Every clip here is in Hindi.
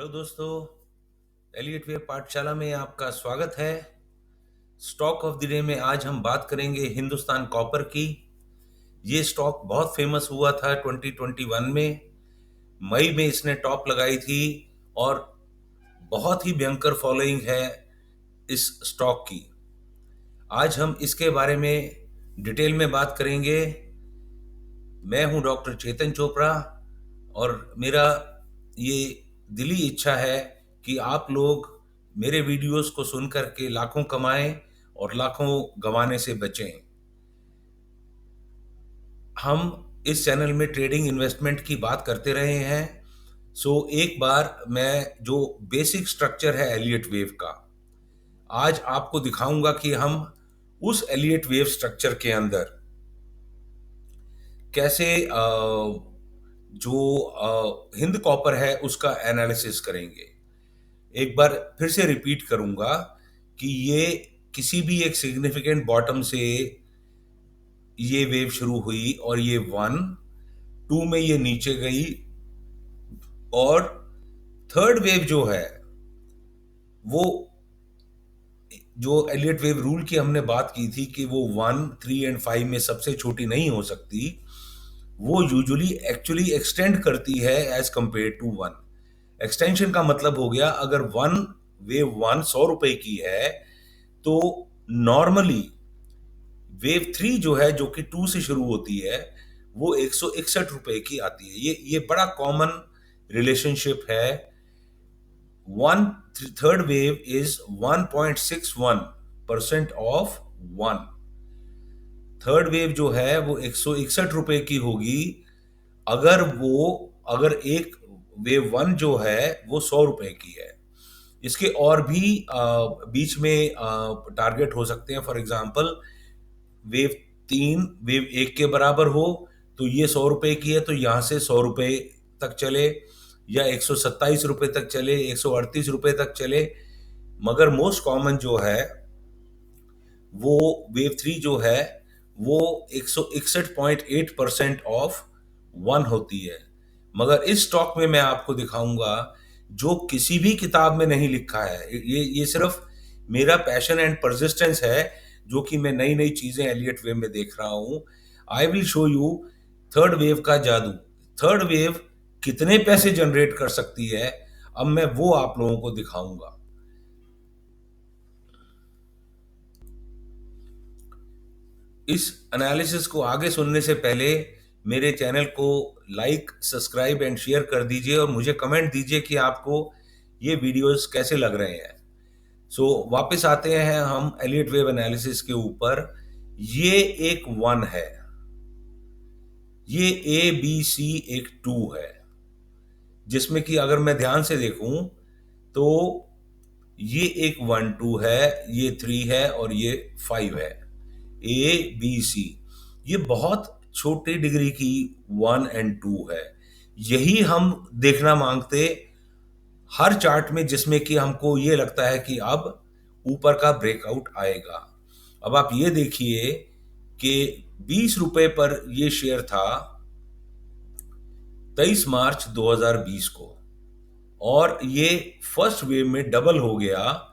हेलो दोस्तों, एलियट वेव पाठशाला में आपका स्वागत है। स्टॉक ऑफ द डे में आज हम बात करेंगे हिंदुस्तान कॉपर की। ये स्टॉक बहुत फेमस हुआ था 2021 में। मई में इसने टॉप लगाई थी और बहुत ही भयंकर फॉलोइंग है इस स्टॉक की। आज हम इसके बारे में डिटेल में बात करेंगे। मैं हूं डॉक्टर चेतन चोपड़ा और मेरा ये दिली इच्छा है कि आप लोग मेरे वीडियोस को सुन करके लाखों कमाएं और लाखों गंवाने से बचें। हम इस चैनल में ट्रेडिंग इन्वेस्टमेंट की बात करते रहे हैं। एक बार मैं जो बेसिक स्ट्रक्चर है एलियट वेव का, आज आपको दिखाऊंगा कि हम उस एलियट वेव स्ट्रक्चर के अंदर कैसे जो हिंद कॉपर है उसका एनालिसिस करेंगे। एक बार फिर से रिपीट करूंगा कि ये किसी भी एक सिग्निफिकेंट बॉटम से ये वेव शुरू हुई और ये 1, 2 में ये नीचे गई और थर्ड वेव जो है वो, जो एलियट वेव रूल की हमने बात की थी कि वो 1, 3 एंड 5 में सबसे छोटी नहीं हो सकती, वो यूजुअली एक्चुअली एक्सटेंड करती है एज कंपेयर टू 1। एक्सटेंशन का मतलब हो गया, अगर वेव 1 100 रुपए की है तो नॉर्मली वेव 3 जो है, जो कि 2 से शुरू होती है, वो 161 रुपए की आती है। ये बड़ा कॉमन रिलेशनशिप है। One third wave is 1.61% of 1। Third wave जो है वो 161 रुपए की होगी अगर एक वेव 1 जो है वो 100 रुपए की है। इसके और भी बीच में टारगेट हो सकते हैं। फॉर एग्जाम्पल, वेव 3 वेव 1 के बराबर हो तो ये 100 रुपए की है, तो यहां से 100 रुपए तक चले, या 127 रुपए तक चले, 138 रुपए तक चले। मगर मोस्ट कॉमन जो है वो वेव 3 जो है वो 161.8% ऑफ 1 होती है। मगर इस स्टॉक में मैं आपको दिखाऊंगा जो किसी भी किताब में नहीं लिखा है। ये सिर्फ मेरा पैशन एंड परसिस्टेंस है, जो कि मैं नई नई चीजें एलियट वेव में देख रहा हूं। I will show you third wave का जादू। थर्ड वेव कितने पैसे जनरेट कर सकती है, अब मैं वो आप लोगों को दिखाऊंगा। इस एनालिसिस को आगे सुनने से पहले मेरे चैनल को लाइक, सब्सक्राइब एंड शेयर कर दीजिए और मुझे कमेंट दीजिए कि आपको ये वीडियोस कैसे लग रहे हैं। वापस आते हैं हम एलियट वेव एनालिसिस के ऊपर। ये एक 1 है, ये ए बी सी एक 2 है, जिसमें कि अगर मैं ध्यान से देखूं तो ये एक 1 2 है, ये 3 है और ये 5 है। ए बी सी, ये बहुत छोटी डिग्री की 1 एंड 2 है। यही हम देखना मांगते हर चार्ट में, जिसमें कि हमको ये लगता है कि अब ऊपर का ब्रेकआउट आएगा। अब आप ये देखिए कि 20 रुपए पर ये शेयर था 23 मार्च 2020 को, और ये फर्स्ट वेव में डबल हो गया,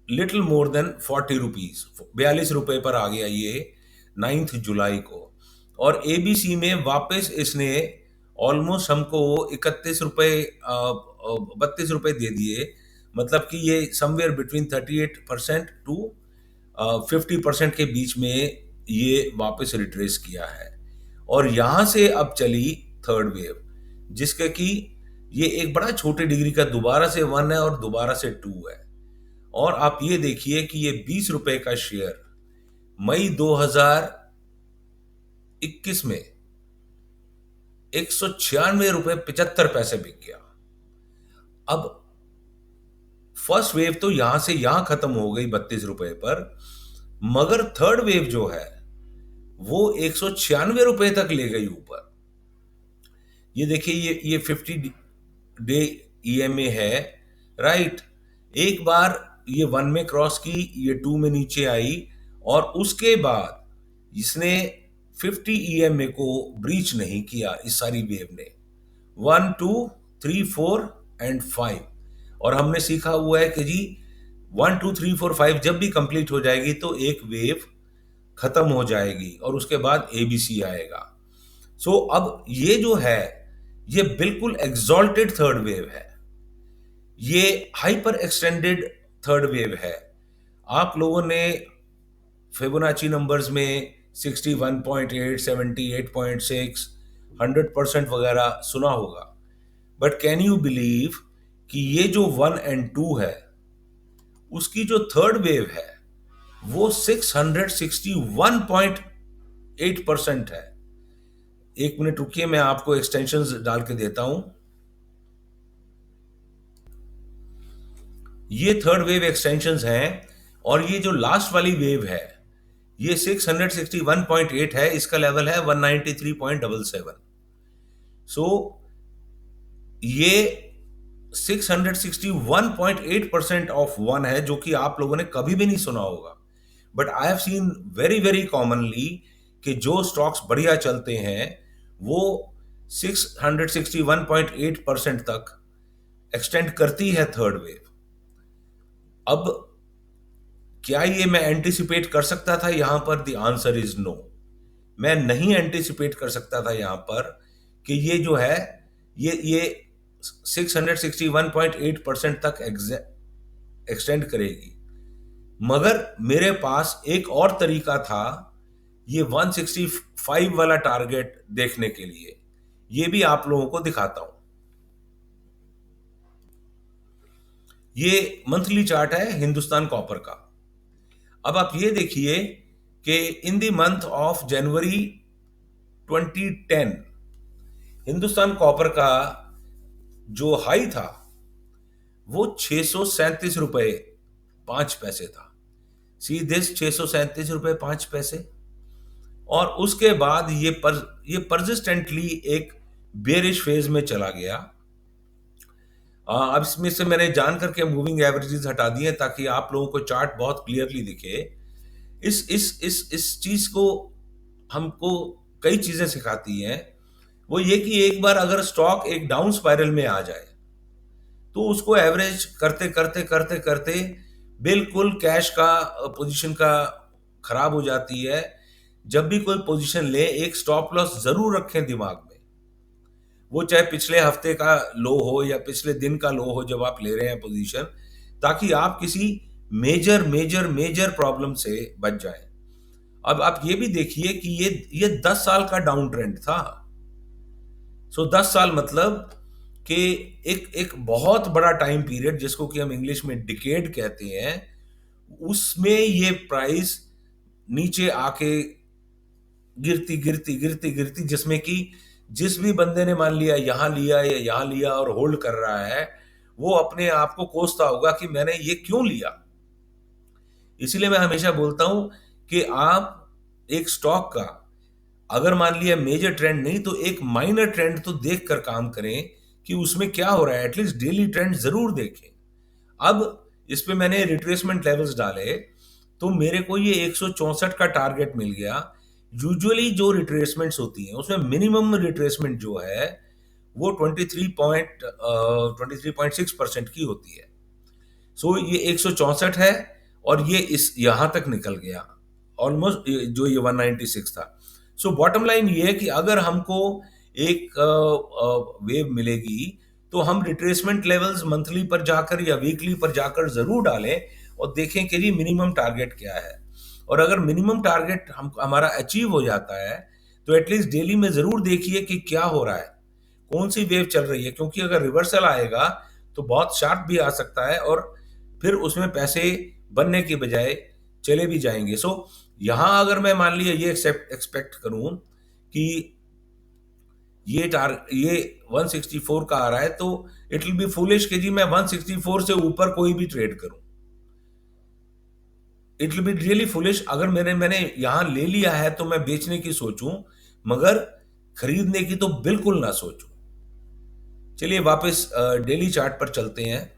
लिटिल मोर देन 40 रुपीज, 42 रुपए पर आ गया ये 9 जुलाई को। और एबीसी में वापस इसने ऑलमोस्ट हमको 31 रुपए, 32 रुपए दे दिए। मतलब कि ये समवेयर बिटवीन 38% टू 50% के बीच में ये वापस रिट्रेस किया है। और यहां से अब चली थर्ड वेव, जिसका कि ये एक बड़ा छोटे डिग्री का दोबारा से 1 है और दोबारा से 2 है। और आप ये देखिए कि ये 20 रुपए का शेयर मई 2021 में 196 रुपए 75 पैसे बिक गया। अब फर्स्ट वेव तो यहां से यहां खत्म हो गई 32 रुपए पर, मगर थर्ड वेव जो है वो 196 रुपए तक ले गई ऊपर। ये देखिए, ये 50 डे ईएमए है, राइट। एक बार ये 1 में क्रॉस की, ये 2 में नीचे आई, और उसके बाद इसने 50 ईएमए को ब्रीच नहीं किया इस सारी वेव ने। 1 2 3 4 एंड 5। और हमने सीखा हुआ है कि जी 1 2 3 4 5 जब भी कंप्लीट हो जाएगी तो एक वेव खत्म हो जाएगी और उसके बाद एबीसी आएगा। सो अब ये जो है, ये बिल्कुल एग्जॉल्टेड थर्ड वेव है, ये हाइपर एक्सटेंडेड थर्ड वेव है। आप लोगों ने फिबोनाची नंबर्स में 61.8, 78.6, 100% वगैरह सुना होगा। बट कैन यू बिलीव कि ये जो 1 और 2 है, उसकी जो थर्ड वेव है वो 661.8% है। एक मिनट रुकिए, मैं आपको एक्सटेंशंस डाल के देता हूं। ये थर्ड वेव एक्सटेंशंस हैं, और ये जो लास्ट वाली वेव है ये 661.8 है, इसका लेवल है 193.77। सो ये 661.8% ऑफ 1 है, जो कि आप लोगों ने कभी भी नहीं सुना होगा। But I have seen very very commonly कि जो स्टॉक्स बढ़िया चलते हैं वो 661.8% तक एक्सटेंड करती है थर्ड वेव। अब क्या ये मैं एंटिसिपेट कर सकता था यहां पर? The answer is no. मैं नहीं एंटिसिपेट कर सकता था यहां पर कि ये जो है ये 661.8% तक एक्सटेंड करेगी। मगर मेरे पास एक और तरीका था ये 165 वाला टारगेट देखने के लिए। ये भी आप लोगों को दिखाता हूं। ये मंथली चार्ट है हिंदुस्तान कॉपर का। अब आप ये देखिए कि in the month of January 2010 Hindustan copper का जो हाई था वो 637 रुपए 5 पैसे था। सी दिस 637 रुपए 5 पैसे। और उसके बाद ये परसिस्टेंटली एक बेरिश फेज में चला गया। अब इसमें से मैंने जान करके मूविंग एवरेजेस हटा दिए ताकि आप लोगों को चार्ट बहुत क्लियरली दिखे। इस चीज को हमको कई चीजें सिखाती हैं। वो ये कि एक बार अगर स्टॉक एक डाउन स्पाइरल में आ जाए तो उसको एवरेज करते करते करते करते बिल्कुल कैश का पोजीशन का खराब हो जाती है। जब भी कोई पोजीशन ले, एक स्टॉप लॉस जरूर रखें दिमाग में। वो चाहे पिछले हफ्ते का लो हो या पिछले दिन का लो हो जब आप ले रहे हैं पोजीशन, ताकि आप किसी मेजर मेजर मेजर प्रॉब्लम से बच जाएं। अब आप ये भी देखिए कि ये 10 साल का डाउन ट्रेंड था। सो 10 साल मतलब कि एक एक बहुत बड़ा टाइम पीरियड, जिसको कि हम इंग्लिश में डिकेड कहते हैं, उसमें ये प्राइस नीचे आके गिरती गिरती गिरती गिरती, जिसमें कि जिस भी बंदे ने मान लिया यहां लिया या यहां लिया और होल्ड कर रहा है, वो अपने आप को कोसता होगा कि मैंने ये क्यों लिया। इसीलिए मैं हमेशा बोलता हूं कि आप एक स्टॉक का अगर मान लिया मेजर ट्रेंड नहीं तो एक माइनर ट्रेंड तो देख कर काम करें कि उसमें क्या हो रहा है। एटलीस्ट डेली ट्रेंड जरूर देखें। अब इस पे मैंने रिट्रेसमेंट लेवल्स डाले तो मेरे को ये 164 का टारगेट मिल गया। यूजुअली जो रिट्रेसमेंट्स होती हैं उसमें मिनिमम रिट्रेसमेंट जो है वो 23.6% की होती है। सो ये 164 है और ये इस यहां तक निकल गया ऑलमोस्ट, जो ये 196 था। सो बॉटम लाइन ये है कि अगर हमको एक वेव मिलेगी तो हम रिट्रेसमेंट लेवल्स मंथली पर जाकर या वीकली पर जाकर जरूर डालें और देखें कि जी मिनिमम टारगेट क्या है। और अगर मिनिमम टारगेट हमारा अचीव हो जाता है तो एटलीस्ट डेली में जरूर देखिए कि क्या हो रहा है, कौन सी वेव चल रही है, क्योंकि अगर रिवर्सल आएगा तो बहुत शार्प भी आ सकता है और फिर उसमें पैसे बनने के बजाय चले भी जाएंगे। सो यहां अगर मैं मान लिया ये एक्सपेक्ट करूं कि ये 164 का आ रहा है तो इट विल बी फूलिश कि जी मैं 164 से ऊपर कोई भी ट्रेड करूं। It will be really foolish अगर मैंने यहां ले लिया है तो मैं बेचने की सोचूं, मगर खरीदने की तो बिल्कुल ना सोचूं। चलिए वापस डेली चार्ट पर चलते हैं।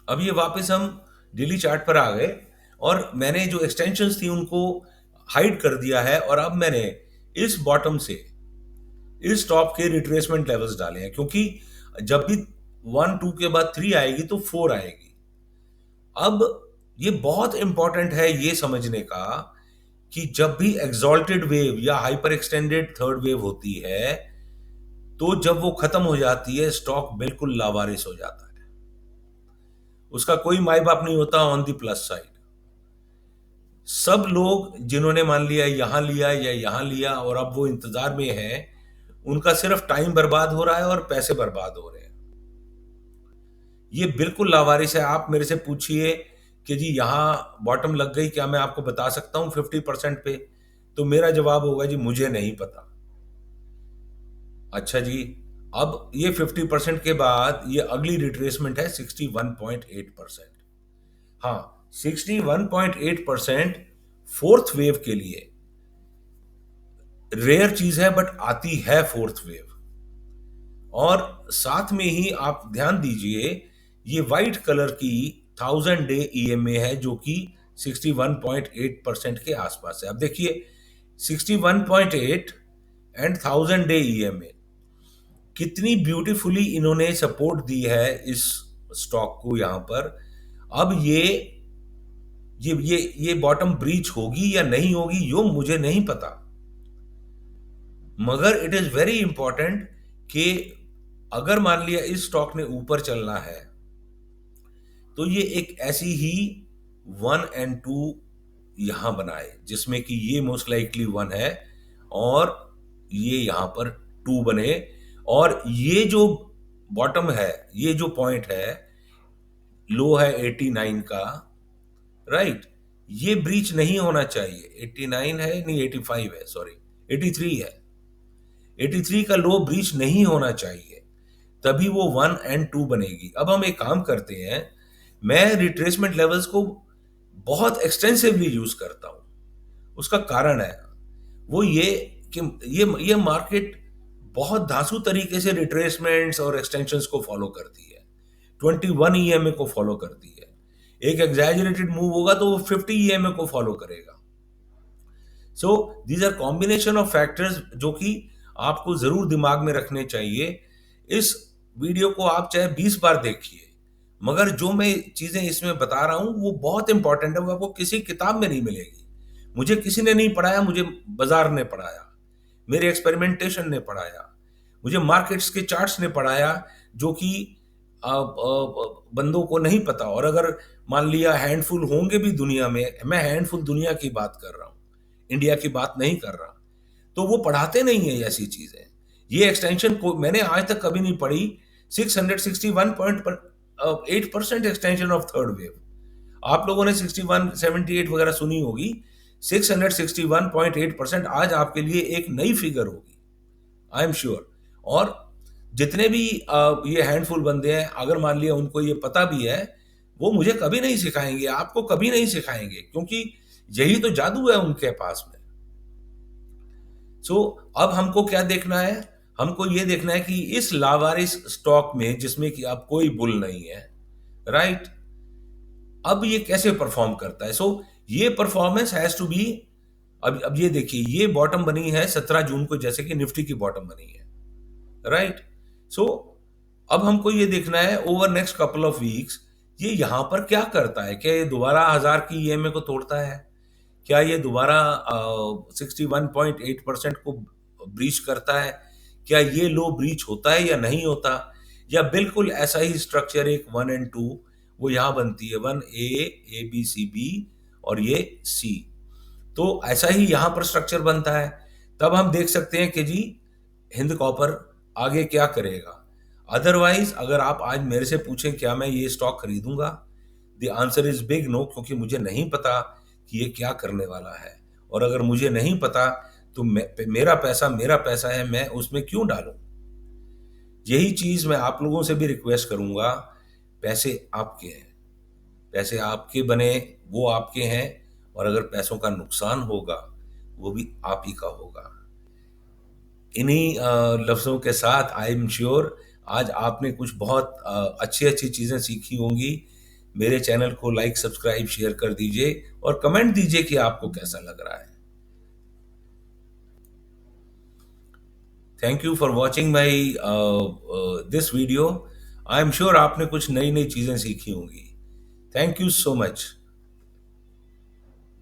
अब ये वापस हम डेली चार्ट पर आ गए और मैंने जो एक्सटेंशंस थी उनको हाइड कर दिया है और अब मैंने इस बॉटम से इस स्टॉक के रिट्रेसमेंट लेवल्स डाले हैं, क्योंकि जब भी 1 2 के बाद 3 आएगी तो 4 आएगी। अब ये बहुत इंपॉर्टेंट है ये समझने का कि जब भी एग्जॉल्टेड वेव या हाइपर एक्सटेंडेड थर्ड वेव होती है, तो जब वो खत्म हो जाती है स्टॉक बिल्कुल लावारिस हो जाता है, उसका कोई माई बाप नहीं होता ऑन द प्लस साइड। सब लोग जिन्होंने मान लिया यहां लिया या यहां लिया और अब वो इंतजार में है, उनका सिर्फ टाइम बर्बाद हो रहा है और पैसे बर्बाद हो रहे हैं। ये बिल्कुल लावारिस है। आप मेरे से पूछिए कि जी यहां बॉटम लग गई, क्या मैं आपको बता सकता हूं 50% पे? तो मेरा जवाब होगा जी मुझे नहीं पता। अच्छा जी, अब ये 50% के बाद ये अगली रिट्रेसमेंट है 61.8%। हाँ, 61.8% फोर्थ वेव के लिए रेयर चीज है, बट आती है फोर्थ वेव। और साथ में ही आप ध्यान दीजिए, ये व्हाइट कलर की 1000 डे ईएमए है जो कि 61.8% के आसपास है। अब देखिए 61.8 एंड 1000 डे ईएमए, कितनी ब्यूटीफुली इन्होंने सपोर्ट दी है इस स्टॉक को यहां पर। अब ये बॉटम ब्रीच होगी या नहीं होगी यो मुझे नहीं पता, मगर इट इज वेरी इंपॉर्टेंट कि अगर मान लिया इस स्टॉक ने ऊपर चलना है तो ये एक ऐसी ही 1 और 2 यहां बनाए, जिसमें कि ये मोस्ट लाइकली 1 है और ये यहां पर 2 बने। और ये जो बॉटम है, ये जो पॉइंट है, लो है 89 का, राइट, ये ब्रीच नहीं होना चाहिए। 89 है, नहीं 85 है, सॉरी 83 है। 83 का लो ब्रीच नहीं होना चाहिए, तभी वो 1 और 2 बनेगी। अब हम एक काम करते हैं, मैं रिट्रेसमेंट लेवल्स को बहुत एक्सटेंसिवली यूज करता हूं। उसका कारण है वो ये कि ये मार्केट बहुत धांसू तरीके से रिट्रेसमेंट्स और एक्सटेंशंस को फॉलो करती है। 21 ईएमए को फॉलो करती है। एक एग्जैजरेटेड मूव होगा तो वो 50 ईएमए को फॉलो करेगा। So these are combination of factors जो कि आपको जरूर दिमाग में रखने चाहिए। इस वीडियो को आप चाहे 20 बार देखिए, मगर जो मैं चीजें इसमें बता रहा हूं वो बहुत इंपॉर्टेंट है, वो आपको किसी किताब में नहीं मिलेगी। मुझे किसी ने नहीं पढ़ाया, मुझे बाजार ने पढ़ाया, मेरे एक्सपेरिमेंटेशन ने पढ़ाया, मुझे मार्केट्स के चार्ट्स ने पढ़ाया, जो कि बंदों को नहीं पता। और अगर मान लिया हैंडफुल होंगे भी दुनिया में, मैं हैंडफुल दुनिया की बात कर रहा हूं, इंडिया की बात नहीं कर रहा, तो वो पढ़ाते नहीं है ऐसी चीजें। ये एक्सटेंशन को मैंने आज तक कभी नहीं पढ़ी। 661.8% एक्सटेंशन ऑफ थर्ड वेव, आप लोगों ने 6178 वगैरह सुनी होगी। 661.8% आज आपके लिए एक नई फिगर होगी, आई एम श्योर। और जितने भी ये हैंडफुल बंदे हैं, अगर मान लिया उनको ये पता भी है, वो मुझे कभी नहीं सिखाएंगे, आपको कभी नहीं सिखाएंगे, क्योंकि यही तो जादू है उनके पास में। सो अब हमको क्या देखना है? हमको ये देखना है कि इस लावारिस स्टॉक में, जिसमें कि अब कोई बुल नहीं है, राइट, अब ये कैसे परफॉर्म करता है। सो ये परफॉर्मेंस हैज टू बी, अब ये देखिए, ये बॉटम बनी है 17 जून को, जैसे कि निफ्टी की बॉटम बनी है, राइट। सो अब हमको ये देखना है over next couple of weeks ये यहां पर क्या करता है। क्या ये दोबारा 1000 की ईएमए को तोड़ता है? क्या ये दोबारा 61.8% को ब्रीच करता है? क्या ये लो ब्रीच होता है या नहीं होता? या बिल्कुल ऐसा ही स्ट्रक्चर एक 1 और 2 वो यहां बनती है, 1 A, A B C B और ये C, तो ऐसा ही यहां पर स्ट्रक्चर बनता है। तब हम देख सकते हैं कि जी हिंद कॉपर आगे क्या करेगा। अदरवाइज अगर आप आज मेरे से पूछें क्या मैं ये स्टॉक खरीदूंगा, the answer is big no, क्योंकि मुझे नहीं पता कि ये क्या करने वाला है। और अगर मुझे नहीं पता तो मेरा पैसा है, मैं उसमें क्यों डालूं। यही चीज मैं आप लोगों से भी रिक्वेस्ट करूंगा, पैसे आपके हैं, पैसे आपके बने, वो आपके हैं, और अगर पैसों का नुकसान होगा वो भी आप ही का होगा। इन्हीं लफ्ज़ों के साथ आई एम श्योर आज आपने कुछ बहुत अच्छी अच्छी चीज़ें सीखी होंगी। मेरे चैनल को लाइक सब्सक्राइब शेयर कर दीजिए और कमेंट दीजिए कि आपको कैसा लग रहा है। Thank you for watching my this video. I am sure आपने कुछ नई नई चीज़ें सीखी होंगी। Thank you so much.